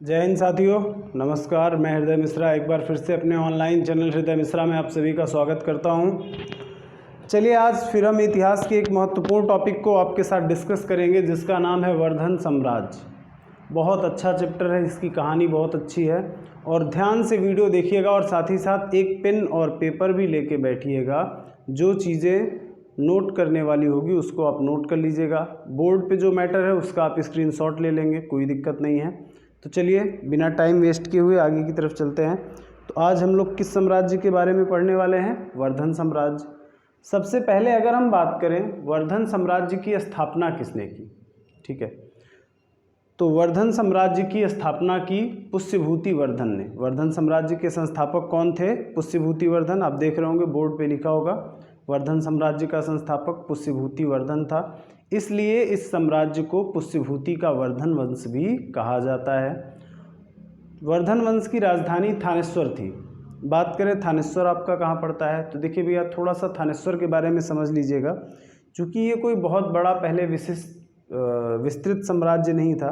जय हिंद साथियों, नमस्कार। मैं हृदय मिश्रा एक बार फिर से अपने ऑनलाइन चैनल हृदय मिश्रा में आप सभी का स्वागत करता हूं। चलिए आज फिर हम इतिहास के एक महत्वपूर्ण टॉपिक को आपके साथ डिस्कस करेंगे जिसका नाम है वर्धन साम्राज्य। बहुत अच्छा चैप्टर है, इसकी कहानी बहुत अच्छी है और ध्यान से वीडियो देखिएगा और साथ ही साथ एक पेन और पेपर भी लेके बैठिएगा। जो चीज़ें नोट करने वाली होगी उसको आप नोट कर लीजिएगा। बोर्ड पे जो मैटर है उसका आप स्क्रीनशॉट ले लेंगे, कोई दिक्कत नहीं है। तो चलिए बिना टाइम वेस्ट किए हुए आगे की तरफ चलते हैं। तो आज हम लोग किस साम्राज्य के बारे में पढ़ने वाले हैं? वर्धन साम्राज्य। सबसे पहले अगर हम बात करें वर्धन साम्राज्य की स्थापना किसने की, ठीक है, तो वर्धन साम्राज्य की स्थापना की पुष्यभूति वर्धन ने। वर्धन साम्राज्य के संस्थापक कौन थे? पुष्यभूति वर्धन। आप देख रहे होंगे बोर्ड पे लिखा होगा, वर्धन साम्राज्य का संस्थापक पुष्यभूति वर्धन था। इसलिए इस साम्राज्य को पुष्यभूति का वर्धन वंश भी कहा जाता है। वर्धन वंश की राजधानी थानेश्वर थी। बात करें थानेश्वर आपका कहाँ पड़ता है, तो देखिए भैया थोड़ा सा थानेश्वर के बारे में समझ लीजिएगा। क्योंकि ये कोई बहुत बड़ा पहले विस्तृत साम्राज्य नहीं था।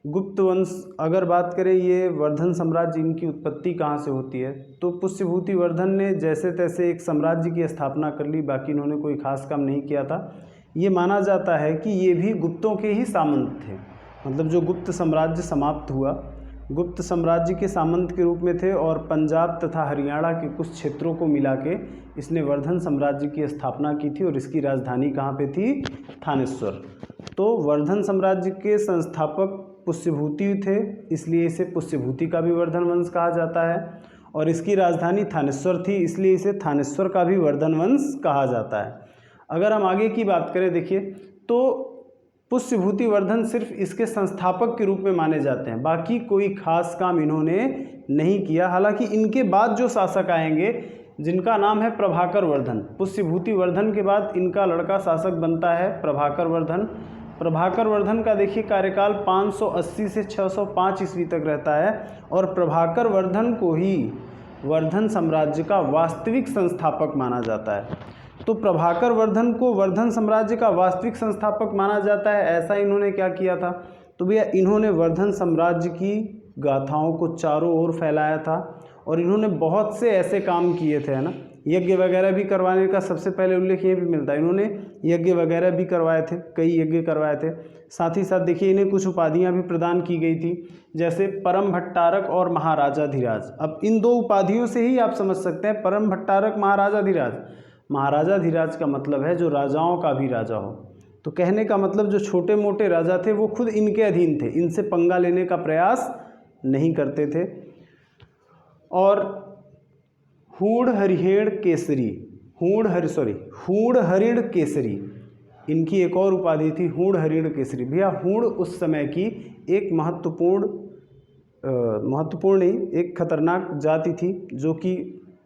गुप्त वंश अगर बात करें, ये वर्धन साम्राज्य इनकी उत्पत्ति कहाँ से होती है, तो पुष्यभूति वर्धन ने जैसे तैसे एक साम्राज्य की स्थापना कर ली, बाकी इन्होंने कोई खास काम नहीं किया था। ये माना जाता है कि ये भी गुप्तों के ही सामंत थे, मतलब जो गुप्त साम्राज्य समाप्त हुआ गुप्त साम्राज्य के सामंत के रूप में थे और पंजाब तथा हरियाणा के कुछ क्षेत्रों को मिला के इसने वर्धन साम्राज्य की स्थापना की थी और इसकी राजधानी कहाँ पे थी? थानेश्वर। तो वर्धन साम्राज्य के संस्थापक पुष्यभूति थे, इसलिए इसे पुष्यभूति का भी वर्धन वंश कहा जाता है और इसकी राजधानी थानेश्वर थी, इसलिए इसे थानेश्वर का भी वर्धन वंश कहा जाता है। अगर हम आगे की बात करें, देखिए तो पुष्यभूति वर्धन सिर्फ इसके संस्थापक के रूप में माने जाते हैं, बाकी कोई खास काम इन्होंने नहीं किया। हालांकि इनके बाद जो शासक आएंगे जिनका नाम है प्रभाकर वर्धन, पुष्यभूति वर्धन के बाद इनका लड़का शासक बनता है प्रभाकर वर्धन। प्रभाकर वर्धन का देखिए कार्यकाल 580 से 605 ईस्वी तक रहता है और प्रभाकर वर्धन को ही वर्धन साम्राज्य का वास्तविक संस्थापक माना जाता है। तो प्रभाकर वर्धन को वर्धन साम्राज्य का वास्तविक संस्थापक माना जाता है। ऐसा इन्होंने क्या किया था, तो भैया इन्होंने वर्धन साम्राज्य की गाथाओं को चारों ओर फैलाया था और इन्होंने बहुत से ऐसे काम किए थे, है ना। यज्ञ वगैरह भी करवाने का सबसे पहले उल्लेख ये भी मिलता है, इन्होंने यज्ञ वगैरह भी करवाए थे, कई यज्ञ करवाए थे। साथ ही साथ देखिए इन्हें कुछ उपाधियां भी प्रदान की गई थी, जैसे परम भट्टारक और महाराजाधिराज। अब इन दो उपाधियों से ही आप समझ सकते हैं, परम भट्टारक महाराजाधिराज। महाराजाधिराज का मतलब है जो राजाओं का भी राजा हो। तो कहने का मतलब जो छोटे मोटे राजा थे वो खुद इनके अधीन थे, इनसे पंगा लेने का प्रयास नहीं करते थे। और हूण हरिण केसरी इनकी एक और उपाधि थी, हूण हरिण केसरी। भैया हूण उस समय की एक महत्वपूर्ण नहीं, एक खतरनाक जाति थी जो कि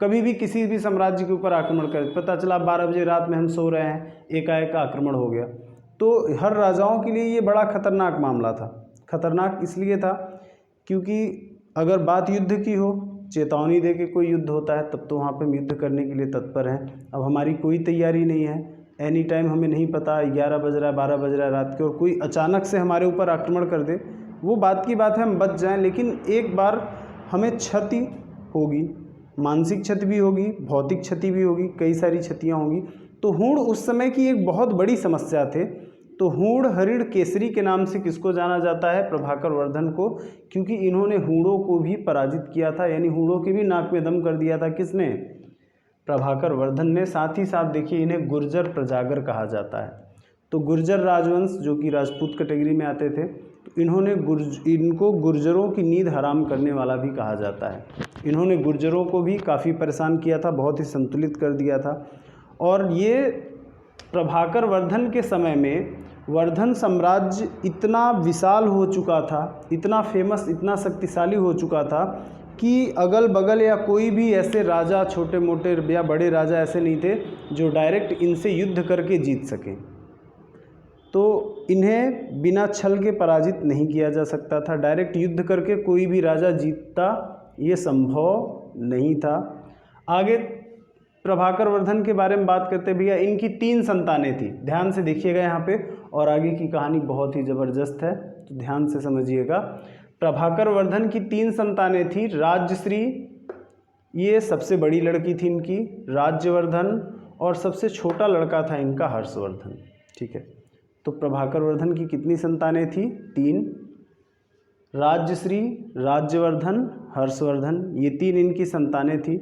कभी भी किसी भी साम्राज्य के ऊपर आक्रमण कर, पता चला 12 बजे रात में हम सो रहे हैं, एकाएक आक्रमण हो गया, तो हर राजाओं के लिए ये बड़ा खतरनाक मामला था। खतरनाक इसलिए था क्योंकि अगर बात युद्ध की हो, चेतावनी दे के कोई युद्ध होता है तब तो वहाँ पे हम युद्ध करने के लिए तत्पर हैं। अब हमारी कोई तैयारी नहीं है, एनी टाइम हमें नहीं पता 11 बज रहा है 12 बज रहा है रात के और कोई अचानक से हमारे ऊपर आक्रमण कर दे, वो बात की बात है हम बच जाएं, लेकिन एक बार हमें क्षति होगी, मानसिक क्षति भी होगी, भौतिक क्षति भी होगी, कई सारी क्षतियाँ होंगी। तो हूण उस समय की एक बहुत बड़ी समस्या थे। तो हूण हरिण केसरी के नाम से किसको जाना जाता है? प्रभाकर वर्धन को, क्योंकि इन्होंने हूणों को भी पराजित किया था, यानी हूणों के भी नाक में दम कर दिया था। किसने? प्रभाकर वर्धन ने। साथ ही साथ देखिए इन्हें गुर्जर प्रजागर कहा जाता है। तो गुर्जर राजवंश जो कि राजपूत कैटेगरी में आते थे, तो इनको गुर्जरों की नींद हराम करने वाला भी कहा जाता है। इन्होंने गुर्जरों को भी काफ़ी परेशान किया था, बहुत ही संतुलित कर दिया था। और ये प्रभाकर वर्धन के समय में वर्धन साम्राज्य इतना विशाल हो चुका था, इतना फेमस, इतना शक्तिशाली हो चुका था कि अगल बगल या कोई भी ऐसे राजा, छोटे मोटे या बड़े राजा ऐसे नहीं थे जो डायरेक्ट इनसे युद्ध करके जीत सकें। तो इन्हें बिना छल के पराजित नहीं किया जा सकता था। डायरेक्ट युद्ध करके कोई भी राजा जीतता ये संभव नहीं था। आगे प्रभाकर वर्धन के बारे में बात करते भैया, इनकी 3 संतानें थी। ध्यान से देखिएगा यहाँ पे, और आगे की कहानी बहुत ही ज़बरदस्त है, तो ध्यान से समझिएगा। प्रभाकर वर्धन की 3 संतानें थी, राजश्री, ये सबसे बड़ी लड़की थी इनकी, राज्यवर्धन, और सबसे छोटा लड़का था इनका हर्षवर्धन। ठीक है, तो प्रभाकर वर्धन की कितनी संतानें थी? 3, राजश्री, राज्यवर्धन, हर्षवर्धन, ये 3 इनकी संतानें थी।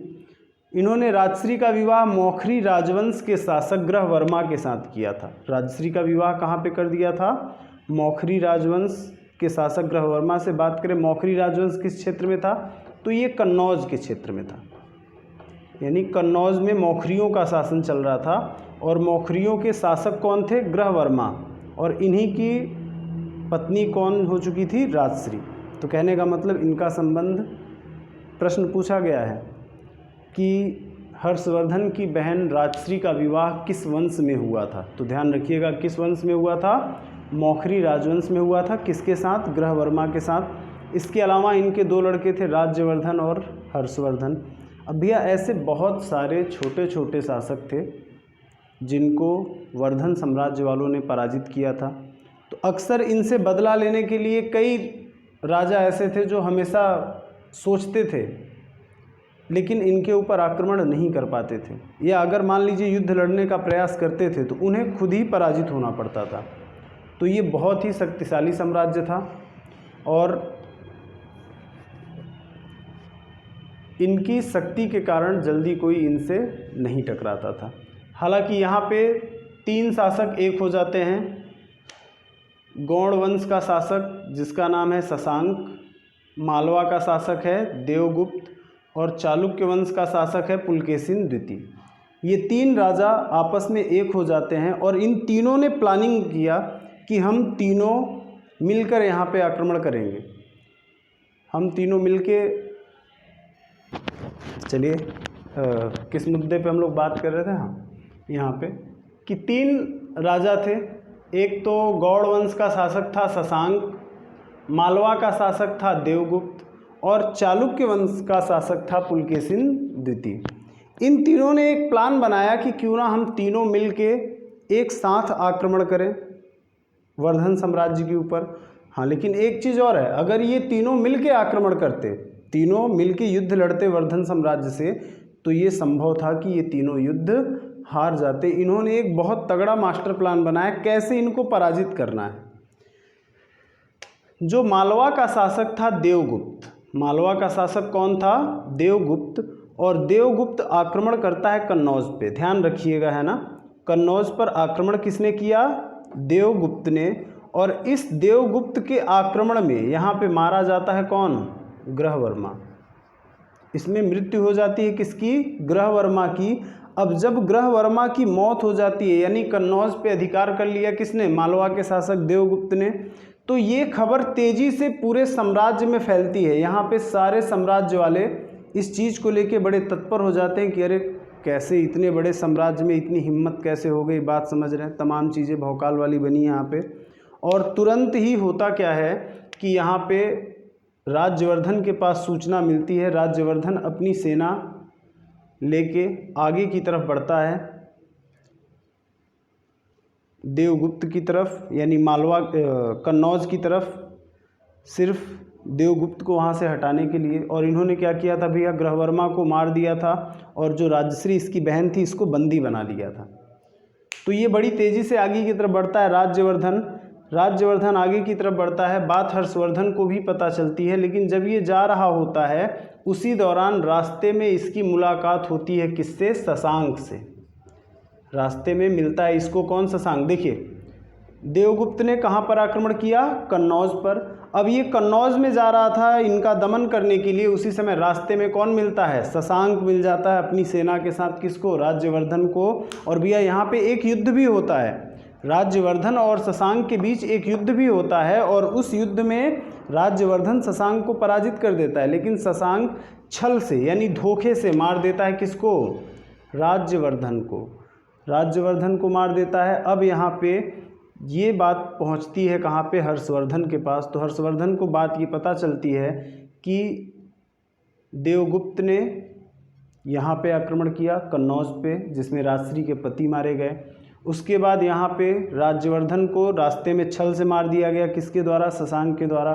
इन्होंने राजश्री का विवाह मौखरी राजवंश के शासक ग्रहवर्मा के साथ किया था। राजश्री का विवाह कहाँ पे कर दिया था? मौखरी राजवंश के शासक ग्रहवर्मा से। बात करें मौखरी राजवंश किस क्षेत्र में था, तो ये कन्नौज के क्षेत्र में था, यानी कन्नौज में मौखरियों का शासन चल रहा था, और मौखरियों के शासक कौन थे? ग्रहवर्मा, और इन्हीं की पत्नी कौन हो चुकी थी? राजश्री। तो कहने का मतलब इनका संबंध, प्रश्न पूछा गया है कि हर्षवर्धन की बहन राजश्री का विवाह किस वंश में हुआ था, तो ध्यान रखिएगा किस वंश में हुआ था? मौखरी राजवंश में हुआ था। किसके साथ? ग्रहवर्मा के साथ। इसके अलावा इनके 2 लड़के थे, राज्यवर्धन और हर्षवर्धन। अब भैया ऐसे बहुत सारे छोटे छोटे शासक थे जिनको वर्धन साम्राज्य वालों ने पराजित किया था। तो अक्सर इनसे बदला लेने के लिए कई राजा ऐसे थे जो हमेशा सोचते थे लेकिन इनके ऊपर आक्रमण नहीं कर पाते थे, या अगर मान लीजिए युद्ध लड़ने का प्रयास करते थे तो उन्हें खुद ही पराजित होना पड़ता था। तो ये बहुत ही शक्तिशाली साम्राज्य था और इनकी शक्ति के कारण जल्दी कोई इनसे नहीं टकराता था। हालांकि यहाँ पे 3 शासक एक हो जाते हैं। गौड़ वंश का शासक जिसका नाम है शशांक, मालवा का शासक है देवगुप्त, और चालुक्य वंश का शासक है पुलकेशिन द्वितीय। ये 3 राजा आपस में एक हो जाते हैं और इन तीनों ने प्लानिंग किया कि हम तीनों मिलकर यहाँ पे आक्रमण करेंगे। हम तीनों मिलके, चलिए किस मुद्दे पे हम लोग बात कर रहे थे? हाँ, यहाँ पे कि 3 राजा थे। एक तो गौड़ वंश का शासक था शशांक, मालवा का शासक था देवगुप्त, और चालुक्य वंश का शासक था पुलकेशिन द्वितीय। इन तीनों ने एक प्लान बनाया कि क्यों ना हम तीनों मिलके एक साथ आक्रमण करें वर्धन साम्राज्य के ऊपर। हाँ, लेकिन एक चीज़ और है, अगर ये तीनों मिलके आक्रमण करते, तीनों मिलके युद्ध लड़ते वर्धन साम्राज्य से, तो ये संभव था कि ये तीनों युद्ध हार जाते। इन्होंने एक बहुत तगड़ा मास्टर प्लान बनाया कैसे इनको पराजित करना है। जो मालवा का शासक था देवगुप्त, मालवा का शासक कौन था? देवगुप्त, और देवगुप्त आक्रमण करता है कन्नौज पे। ध्यान रखिएगा, है ना, कन्नौज पर आक्रमण किसने किया? देवगुप्त ने। और इस देवगुप्त के आक्रमण में यहाँ पे मारा जाता है कौन? ग्रहवर्मा। इसमें मृत्यु हो जाती है किसकी? ग्रहवर्मा की। अब जब ग्रहवर्मा की मौत हो जाती है, यानी कन्नौज पे अधिकार कर लिया किसने? मालवा के शासक देवगुप्त ने, तो ये खबर तेजी से पूरे साम्राज्य में फैलती है। यहाँ पे सारे साम्राज्य वाले इस चीज़ को लेके बड़े तत्पर हो जाते हैं कि अरे कैसे इतने बड़े साम्राज्य में इतनी हिम्मत कैसे हो गई, बात समझ रहे हैं। तमाम चीज़ें भौकाल वाली बनी यहाँ पे। और तुरंत ही होता क्या है कि यहाँ पे राज्यवर्धन के पास सूचना मिलती है। राज्यवर्धन अपनी सेना लेके आगे की तरफ बढ़ता है देवगुप्त की तरफ, यानी मालवा कन्नौज की तरफ, सिर्फ देवगुप्त को वहाँ से हटाने के लिए। और इन्होंने क्या किया था भैया? ग्रहवर्मा को मार दिया था और जो राजश्री इसकी बहन थी इसको बंदी बना लिया था। तो ये बड़ी तेज़ी से आगे की तरफ बढ़ता है राज्यवर्धन आगे की तरफ बढ़ता है। बात हर्षवर्धन को भी पता चलती है, लेकिन जब ये जा रहा होता है उसी दौरान रास्ते में इसकी मुलाकात होती है किससे? शशांक से। रास्ते में मिलता है इसको कौन? शशांक। देखिए देवगुप्त ने कहाँ पर आक्रमण किया? कन्नौज पर। अब ये कन्नौज में जा रहा था इनका दमन करने के लिए, उसी समय रास्ते में कौन मिलता है? शशांक मिल जाता है अपनी सेना के साथ। किसको? राज्यवर्धन को। और भैया यहाँ पे एक युद्ध भी होता है, राज्यवर्धन और शशांक के बीच एक युद्ध भी होता है, और उस युद्ध में राज्यवर्धन शशांक को पराजित कर देता है। लेकिन शशांक छल से यानी धोखे से मार देता है किसको? राज्यवर्धन को मार देता है। अब यहाँ पे ये बात पहुँचती है कहाँ पे? हर्षवर्धन के पास। तो हर्षवर्धन को बात ये पता चलती है कि देवगुप्त ने यहाँ पे आक्रमण किया कन्नौज पे, जिसमें राजश्री के पति मारे गए। उसके बाद यहाँ पे राज्यवर्धन को रास्ते में छल से मार दिया गया। किसके द्वारा? शशांक के द्वारा।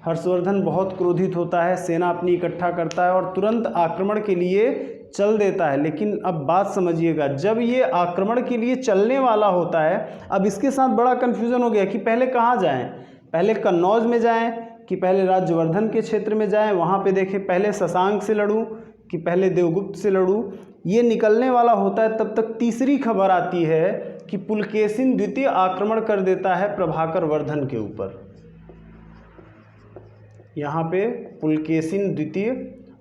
हर्षवर्धन बहुत क्रोधित होता है, सेना अपनी इकट्ठा करता है और तुरंत आक्रमण के लिए चल देता है। लेकिन अब बात समझिएगा, जब ये आक्रमण के लिए चलने वाला होता है, अब इसके साथ बड़ा कन्फ्यूज़न हो गया कि पहले कहाँ जाएं, पहले कन्नौज में जाएं कि पहले राज्यवर्धन के क्षेत्र में जाएं, वहाँ पे देखें पहले शशांक से लड़ूं कि पहले देवगुप्त से लड़ूं। ये निकलने वाला होता है, तब तक तीसरी खबर आती है कि पुलकेशिन द्वितीय आक्रमण कर देता है प्रभाकर वर्धन के ऊपर। यहाँ पे पुलकेशिन द्वितीय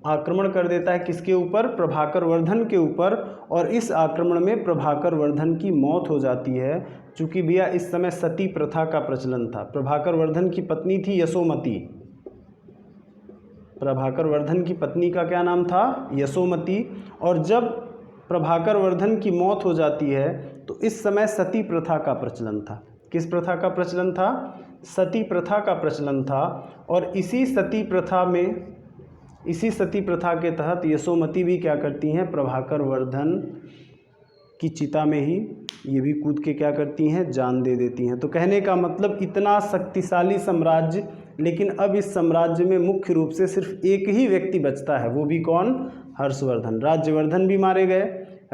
आक्रमण कर देता है किसके ऊपर? प्रभाकर वर्धन के ऊपर। और इस आक्रमण में प्रभाकर वर्धन की मौत हो जाती है। चूँकि भैया इस समय सती प्रथा का प्रचलन था। प्रभाकर वर्धन की पत्नी थी यशोमती। प्रभाकर वर्धन की पत्नी का क्या नाम था? यशोमती। और जब प्रभाकर वर्धन की मौत हो जाती है तो इस समय सती प्रथा का प्रचलन था। किस प्रथा का प्रचलन था? सती प्रथा का प्रचलन था। और इसी सती प्रथा के तहत यशोमती भी क्या करती हैं? प्रभाकर वर्धन की चिता में ही ये भी कूद के क्या करती हैं? जान दे देती हैं। तो कहने का मतलब इतना शक्तिशाली साम्राज्य, लेकिन अब इस साम्राज्य में मुख्य रूप से सिर्फ एक ही व्यक्ति बचता है। वो भी कौन? हर्षवर्धन। राज्यवर्धन भी मारे गए,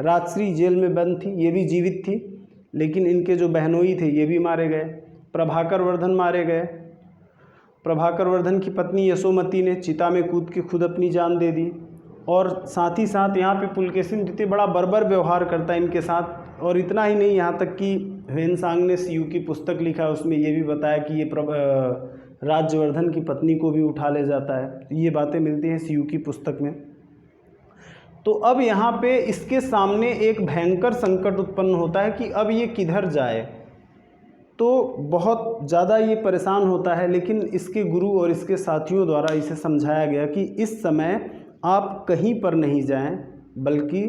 राजश्री जेल में बंद थी, ये भी जीवित थी, लेकिन इनके जो बहनोई थे ये भी मारे गए। प्रभाकर वर्धन मारे गए। प्रभाकर वर्धन की पत्नी यशोमती ने चिता में कूद के खुद अपनी जान दे दी। और साथ ही साथ यहाँ पे पुलकेशिन द्वितीय बड़ा बर्बर व्यवहार करता है इनके साथ। और इतना ही नहीं, यहाँ तक कि ह्वेनसांग ने सीयू की पुस्तक लिखा, उसमें ये भी बताया कि ये राज्यवर्धन की पत्नी को भी उठा ले जाता है। ये बातें मिलती हैं सीयू की पुस्तक में। तो अब यहाँ पे इसके सामने एक भयंकर संकट उत्पन्न होता है कि अब ये किधर जाए। तो बहुत ज़्यादा ये परेशान होता है, लेकिन इसके गुरु और इसके साथियों द्वारा इसे समझाया गया कि इस समय आप कहीं पर नहीं जाएं, बल्कि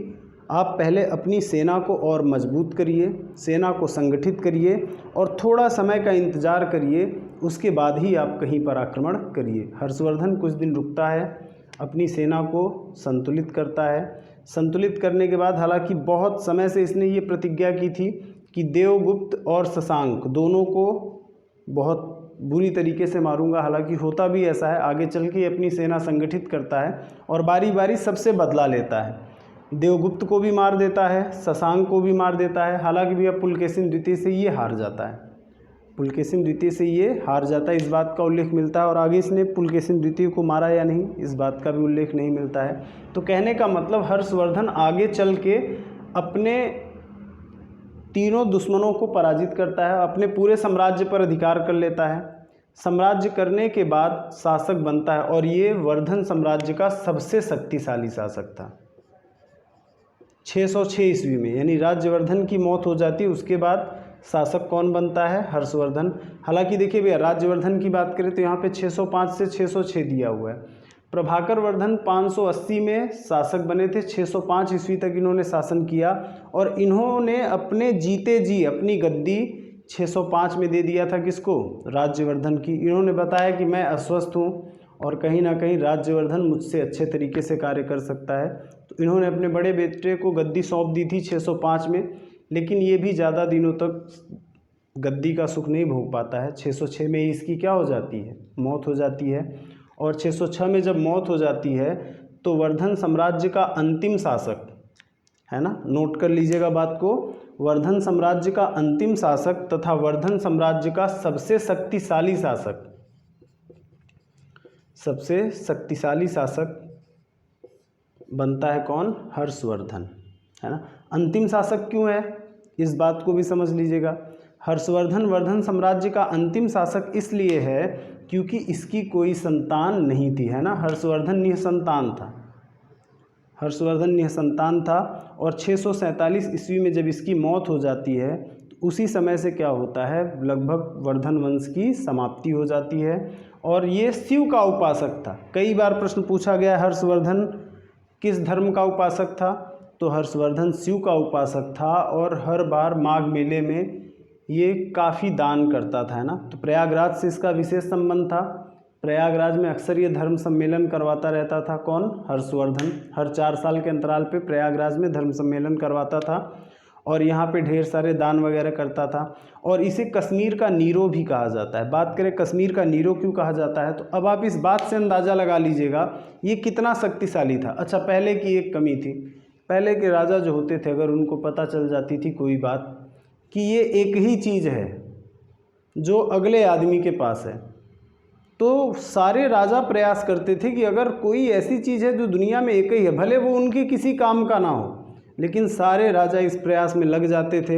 आप पहले अपनी सेना को और मजबूत करिए, सेना को संगठित करिए और थोड़ा समय का इंतज़ार करिए, उसके बाद ही आप कहीं पर आक्रमण करिए। हर्षवर्धन कुछ दिन रुकता है, अपनी सेना को संतुलित करता है। संतुलित करने के बाद, हालांकि बहुत समय से इसने ये प्रतिज्ञा की थी कि देवगुप्त और शशांक दोनों को बहुत बुरी तरीके से मारूंगा। हालांकि होता भी ऐसा है, आगे चल के अपनी सेना संगठित करता है और बारी बारी सबसे बदला लेता है। देवगुप्त को भी मार देता है, शशांक को भी मार देता है। हालांकि भी अब पुलकेशिन द्वितीय से ये हार जाता है। पुलकेशिन द्वितीय से ये हार जाता है, इस बात का उल्लेख मिलता है। और आगे इसने पुलकेशिन द्वितीय को मारा या नहीं, इस बात का भी उल्लेख नहीं मिलता है। तो कहने का मतलब हर्षवर्धन आगे चल के अपने तीनों दुश्मनों को पराजित करता है, अपने पूरे साम्राज्य पर अधिकार कर लेता है। साम्राज्य करने के बाद शासक बनता है और ये वर्धन साम्राज्य का सबसे शक्तिशाली शासक था। 606 ईस्वी में, यानी राज्यवर्धन की मौत हो जाती है, उसके बाद शासक कौन बनता है? हर्षवर्धन। हालांकि देखिए भैया, राज्यवर्धन की बात करें तो यहाँ पे 605 से 606 दिया हुआ है। प्रभाकर वर्धन 580 में शासक बने थे, 605 ईस्वी तक इन्होंने शासन किया और इन्होंने अपने जीते जी अपनी गद्दी 605 में दे दिया था। किसको? राज्यवर्धन की। इन्होंने बताया कि मैं अस्वस्थ हूँ और कहीं ना कहीं राज्यवर्धन मुझसे अच्छे तरीके से कार्य कर सकता है, तो इन्होंने अपने बड़े बेटे को गद्दी सौंप दी थी 605 में। लेकिन ये भी ज़्यादा दिनों तक गद्दी का सुख नहीं भोग पाता है। 606 में इसकी क्या हो जाती है? मौत हो जाती है। और 606 में जब मौत हो जाती है तो वर्धन साम्राज्य का अंतिम शासक, है ना, नोट कर लीजिएगा बात को, वर्धन साम्राज्य का अंतिम शासक तथा वर्धन साम्राज्य का सबसे शक्तिशाली शासक बनता है कौन? हर्षवर्धन, है ना। अंतिम शासक क्यों है, इस बात को भी समझ लीजिएगा। हर्षवर्धन वर्धन साम्राज्य का अंतिम शासक इसलिए है क्योंकि इसकी कोई संतान नहीं थी, है ना। हर्षवर्धन निःसंतान था और 647 ईस्वी में जब इसकी मौत हो जाती है तो उसी समय से क्या होता है, लगभग वर्धन वंश की समाप्ति हो जाती है। और ये शिव का उपासक था। कई बार प्रश्न पूछा गया, हर्षवर्धन किस धर्म का उपासक था? तो हर्षवर्धन शिव का उपासक था और हर बार माघ मेले में ये काफ़ी दान करता था, है ना। तो प्रयागराज से इसका विशेष संबंध था। प्रयागराज में अक्सर ये धर्म सम्मेलन करवाता रहता था। कौन? हर्षवर्धन। हर 4 साल के अंतराल पे प्रयागराज में धर्म सम्मेलन करवाता था और यहाँ पे ढेर सारे दान वगैरह करता था, और इसे कश्मीर का नीरो भी कहा जाता है। बात करें कश्मीर का नीरो क्यों कहा जाता है, तो अब आप इस बात से अंदाज़ा लगा लीजिएगा ये कितना शक्तिशाली था। अच्छा, पहले की एक कमी थी, पहले के राजा जो होते थे अगर उनको पता चल जाती थी कोई बात कि ये एक ही चीज़ है जो अगले आदमी के पास है, तो सारे राजा प्रयास करते थे कि अगर कोई ऐसी चीज़ है जो दुनिया में एक ही है, भले वो उनके किसी काम का ना हो, लेकिन सारे राजा इस प्रयास में लग जाते थे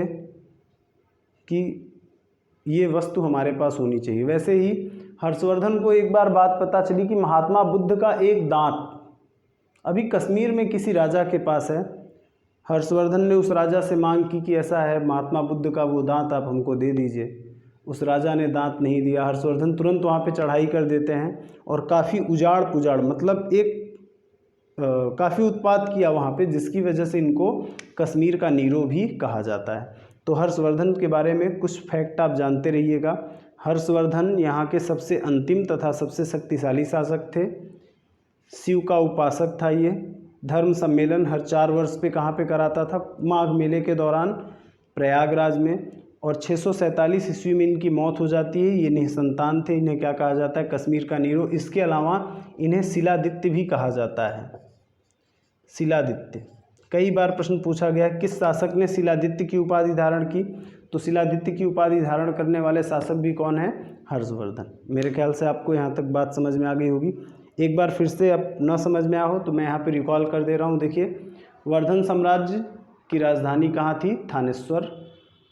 कि ये वस्तु हमारे पास होनी चाहिए। वैसे ही हर्षवर्धन को एक बार बात पता चली कि महात्मा बुद्ध का एक दांत अभी कश्मीर में किसी राजा के पास है। हर्षवर्धन ने उस राजा से मांग की कि ऐसा है महात्मा बुद्ध का वो दांत आप हमको दे दीजिए। उस राजा ने दांत नहीं दिया। हर्षवर्धन तुरंत वहाँ पे चढ़ाई कर देते हैं और काफ़ी उजाड़ पुजाड़, मतलब एक काफ़ी उत्पात किया वहाँ पे, जिसकी वजह से इनको कश्मीर का नीरो भी कहा जाता है। तो हर्षवर्धन के बारे में कुछ फैक्ट आप जानते रहिएगा। हर्षवर्धन यहाँ के सबसे अंतिम तथा सबसे शक्तिशाली शासक थे। शिव का उपासक था। ये धर्म सम्मेलन हर 4 वर्ष पे कहाँ पे कराता था, माघ मेले के दौरान प्रयागराज में, और 647 ईस्वी में इनकी मौत हो जाती है। ये निसंतान थे। इन्हें क्या कहा जाता है, कश्मीर का नीरो। इसके अलावा इन्हें शिलादित्य भी कहा जाता है। शिलादित्य कई बार प्रश्न पूछा गया किस शासक ने शिलादित्य की उपाधि धारण की, तो शिलादित्य की उपाधि धारण करने वाले शासक भी कौन है, हर्षवर्धन। मेरे ख्याल से आपको यहाँ तक बात समझ में आ गई होगी। एक बार फिर से अब न समझ में आया हो तो मैं यहाँ पे रिकॉल कर दे रहा हूँ। देखिए, वर्धन साम्राज्य की राजधानी कहाँ थी, थानेश्वर।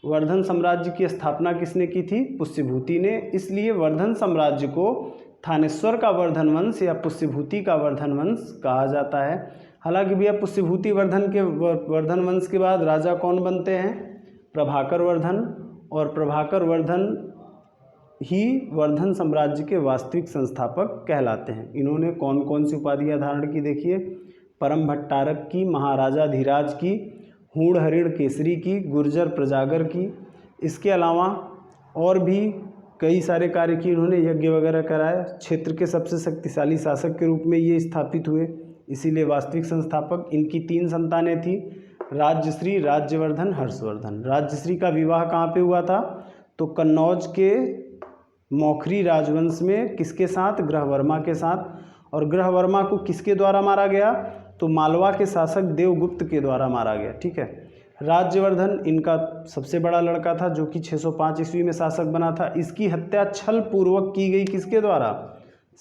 वर्धन साम्राज्य की स्थापना किसने की थी, पुष्यभूति ने। इसलिए वर्धन साम्राज्य को थानेश्वर का वर्धन वंश या पुष्यभूति का वर्धन वंश कहा जाता है। हालांकि भैया पुष्यभूति वर्धन वंश के बाद राजा कौन बनते हैं, प्रभाकर वर्धन, और प्रभाकर वर्धन ही वर्धन साम्राज्य के वास्तविक संस्थापक कहलाते हैं। इन्होंने कौन कौन सी उपाधियां धारण की, देखिए, परम भट्टारक की, महाराजाधिराज की, हूण हरिण केसरी की, गुर्जर प्रजागर की। इसके अलावा और भी कई सारे कार्य किए इन्होंने, यज्ञ वगैरह कराया। क्षेत्र के सबसे शक्तिशाली शासक के रूप में ये स्थापित हुए, इसीलिए वास्तविक संस्थापक। इनकी 3 संतानें थी, राज्यश्री, राज्यवर्धन, हर्षवर्धन। राज्यश्री का विवाह कहाँ पे हुआ था, तो कन्नौज के मौखरी राजवंश में किसके साथ, ग्रहवर्मा के साथ। और ग्रहवर्मा को किसके द्वारा मारा गया, तो मालवा के शासक देवगुप्त के द्वारा मारा गया। ठीक है। राज्यवर्धन इनका सबसे बड़ा लड़का था जो कि 605 ईस्वी में शासक बना था। इसकी हत्या छल पूर्वक की गई, किसके द्वारा,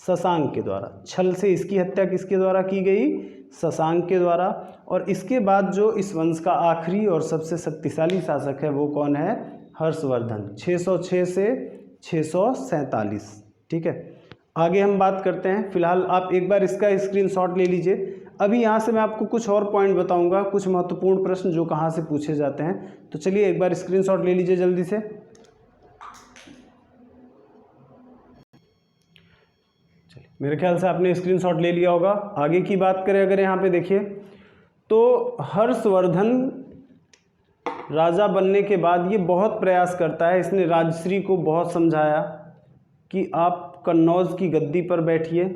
शशांक के द्वारा। छल से इसकी हत्या किसके द्वारा की गई, शशांक के द्वारा। और इसके बाद जो इस वंश का आखिरी और सबसे शक्तिशाली शासक है वो कौन है, हर्षवर्धन, 606 से 647। ठीक है। आगे हम बात करते हैं। फिलहाल आप एक बार इसका स्क्रीनशॉट ले लीजिए। अभी यहाँ से मैं आपको कुछ और पॉइंट बताऊंगा, कुछ महत्वपूर्ण प्रश्न जो कहाँ से पूछे जाते हैं। तो चलिए एक बार स्क्रीनशॉट ले लीजिए जल्दी से। चलिए, मेरे ख्याल से आपने स्क्रीनशॉट ले लिया होगा। आगे की बात करें अगर यहाँ पे देखिए, तो हर्षवर्धन राजा बनने के बाद ये बहुत प्रयास करता है। इसने राजश्री को बहुत समझाया कि आप कन्नौज की गद्दी पर बैठिए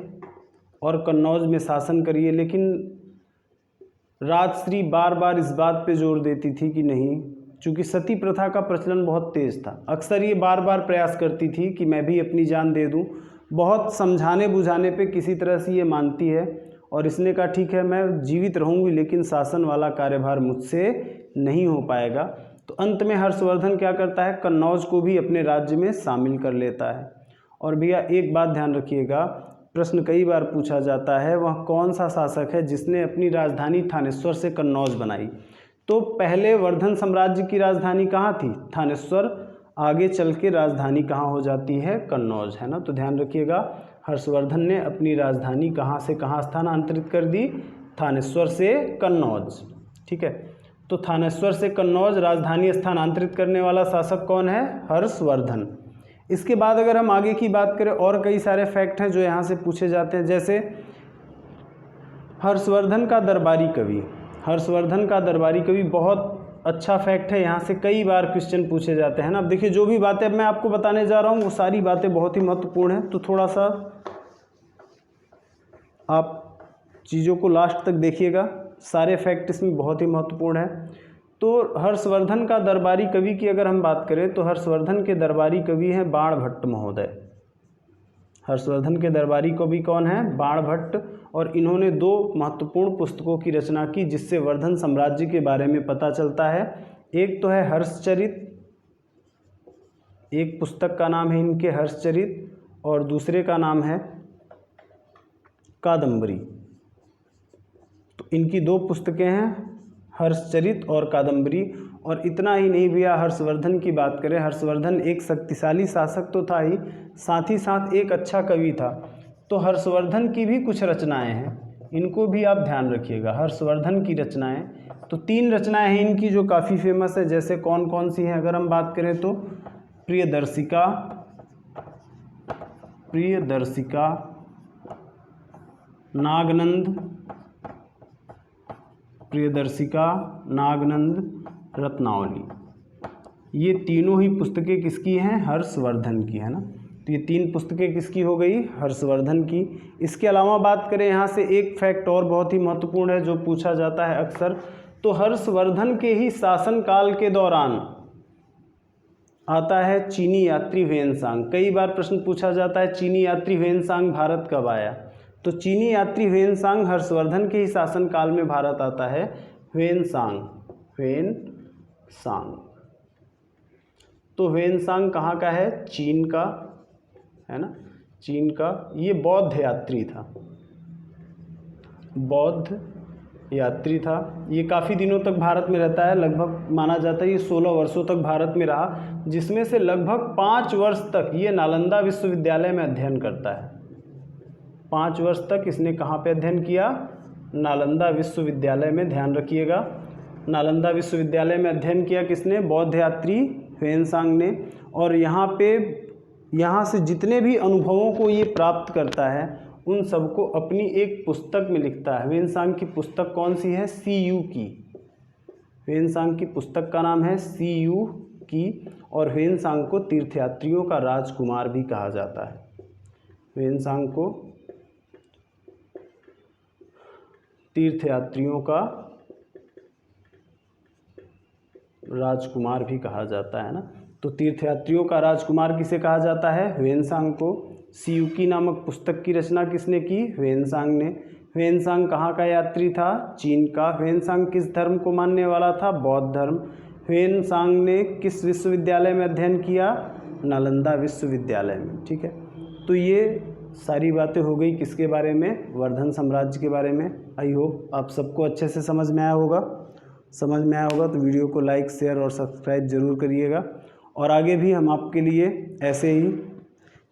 और कन्नौज में शासन करिए, लेकिन राजश्री बार बार इस बात पे जोर देती थी कि नहीं, चूँकि सती प्रथा का प्रचलन बहुत तेज़ था। अक्सर ये बार बार प्रयास करती थी कि मैं भी अपनी जान दे दूं। बहुत समझाने बुझाने पे किसी तरह से ये मानती है और इसने कहा ठीक है मैं जीवित रहूँगी, लेकिन शासन वाला कार्यभार मुझसे नहीं हो पाएगा। तो अंत में हर्षवर्धन क्या करता है, कन्नौज को भी अपने राज्य में शामिल कर लेता है। और भैया एक बात ध्यान रखिएगा, प्रश्न कई बार पूछा जाता है वह कौन सा शासक है जिसने अपनी राजधानी थानेश्वर से कन्नौज बनाई। तो पहले वर्धन साम्राज्य की राजधानी कहाँ थी, थानेश्वर। आगे चल के राजधानी कहाँ हो जाती है, कन्नौज, है ना। तो ध्यान रखिएगा, हर्षवर्धन ने अपनी राजधानी कहाँ से कहाँ स्थानांतरित कर दी, थानेश्वर से कन्नौज। ठीक है। तो थानेश्वर से कन्नौज राजधानी स्थानांतरित करने वाला शासक कौन है, हर्षवर्धन। इसके बाद अगर हम आगे की बात करें, और कई सारे फैक्ट हैं जो यहाँ से पूछे जाते हैं, जैसे हर्षवर्धन का दरबारी कवि। हर्षवर्धन का दरबारी कवि बहुत अच्छा फैक्ट है, यहाँ से कई बार क्वेश्चन पूछे जाते हैं ना। अब देखिए जो भी बातें मैं आपको बताने जा रहा हूँ वो सारी बातें बहुत ही महत्वपूर्ण हैं, तो थोड़ा सा आप चीज़ों को लास्ट तक देखिएगा, सारे फैक्ट इसमें बहुत ही महत्वपूर्ण है। तो हर्षवर्धन का दरबारी कवि की अगर हम बात करें तो हर्षवर्धन के दरबारी कवि हैं बाणभट्ट महोदय। हर्षवर्धन के दरबारी कवि कौन है? बाणभट्ट। और इन्होंने 2 महत्वपूर्ण पुस्तकों की रचना की जिससे वर्धन साम्राज्य के बारे में पता चलता है। एक तो है हर्षचरित, एक पुस्तक का नाम है इनके हर्षचरित और दूसरे का नाम है कादम्बरी। तो इनकी 2 पुस्तकें हैं, हर्षचरित और कादम्बरी। और इतना ही नहीं भैया, हर्षवर्धन की बात करें, हर्षवर्धन एक शक्तिशाली शासक तो था ही साथ एक अच्छा कवि था। तो हर्षवर्धन की भी कुछ रचनाएं हैं, इनको भी आप ध्यान रखिएगा। हर्षवर्धन की रचनाएं, तो 3 रचनाएं हैं इनकी जो काफ़ी फेमस है। जैसे कौन कौन सी हैं अगर हम बात करें तो प्रियदर्शिका, नागनंद, रत्नावली। ये तीनों ही पुस्तकें किसकी हैं? हर्षवर्धन की, है ना। तो ये 3 पुस्तकें किसकी हो गई? हर्षवर्धन की। इसके अलावा बात करें यहाँ से एक फैक्ट और बहुत ही महत्वपूर्ण है जो पूछा जाता है अक्सर, तो हर्षवर्धन के ही शासनकाल के दौरान आता है चीनी यात्री ह्वेनसांग। कई बार प्रश्न पूछा जाता है चीनी यात्री ह्वेनसांग भारत कब आया? तो चीनी यात्री ह्वेनसांग हर्षवर्धन के ही शासनकाल में भारत आता है। ह्वेनसांग। तो ह्वेनसांग कहाँ का है? चीन का, है ना, चीन का। ये बौद्ध यात्री था, ये काफ़ी दिनों तक भारत में रहता है। लगभग माना जाता है ये 16 वर्षों तक भारत में रहा, जिसमें से लगभग 5 वर्ष तक ये नालंदा विश्वविद्यालय में अध्ययन करता है। 5 वर्ष तक इसने कहाँ पे अध्ययन किया? नालंदा विश्वविद्यालय में। ध्यान रखिएगा, नालंदा विश्वविद्यालय में अध्ययन किया किसने? बौद्ध यात्री ह्वेनसांग ने। और यहाँ से जितने भी अनुभवों को ये प्राप्त करता है उन सबको अपनी एक पुस्तक में लिखता है। ह्वेनसांग की पुस्तक कौन सी है? सीयू की। ह्वेनसांग की पुस्तक का नाम है सीयू की। और ह्वेनसांग को तीर्थयात्रियों का राजकुमार भी कहा जाता है। ह्वेनसांग को तीर्थयात्रियों का राजकुमार भी कहा जाता है ना। तो तीर्थयात्रियों का राजकुमार किसे कहा जाता है? ह्वेनसांग को। सीयूकी नामक पुस्तक की रचना किसने की? ह्वेनसांग ने। ह्वेनसांग कहाँ का यात्री था? चीन का। ह्वेनसांग किस धर्म को मानने वाला था? बौद्ध धर्म। ह्वेनसांग ने किस विश्वविद्यालय में अध्ययन किया? नालंदा विश्वविद्यालय में। ठीक है, तो ये सारी बातें हो गई किसके बारे में? वर्धन साम्राज्य के बारे में। आई होप आप सबको अच्छे से समझ में आया होगा। तो वीडियो को लाइक, शेयर और सब्सक्राइब ज़रूर करिएगा। और आगे भी हम आपके लिए ऐसे ही,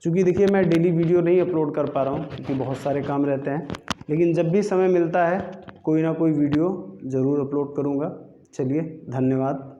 चूँकि देखिए मैं डेली वीडियो नहीं अपलोड कर पा रहा हूँ क्योंकि बहुत सारे काम रहते हैं, लेकिन जब भी समय मिलता है कोई ना कोई वीडियो ज़रूर अपलोड करूँगा। चलिए, धन्यवाद।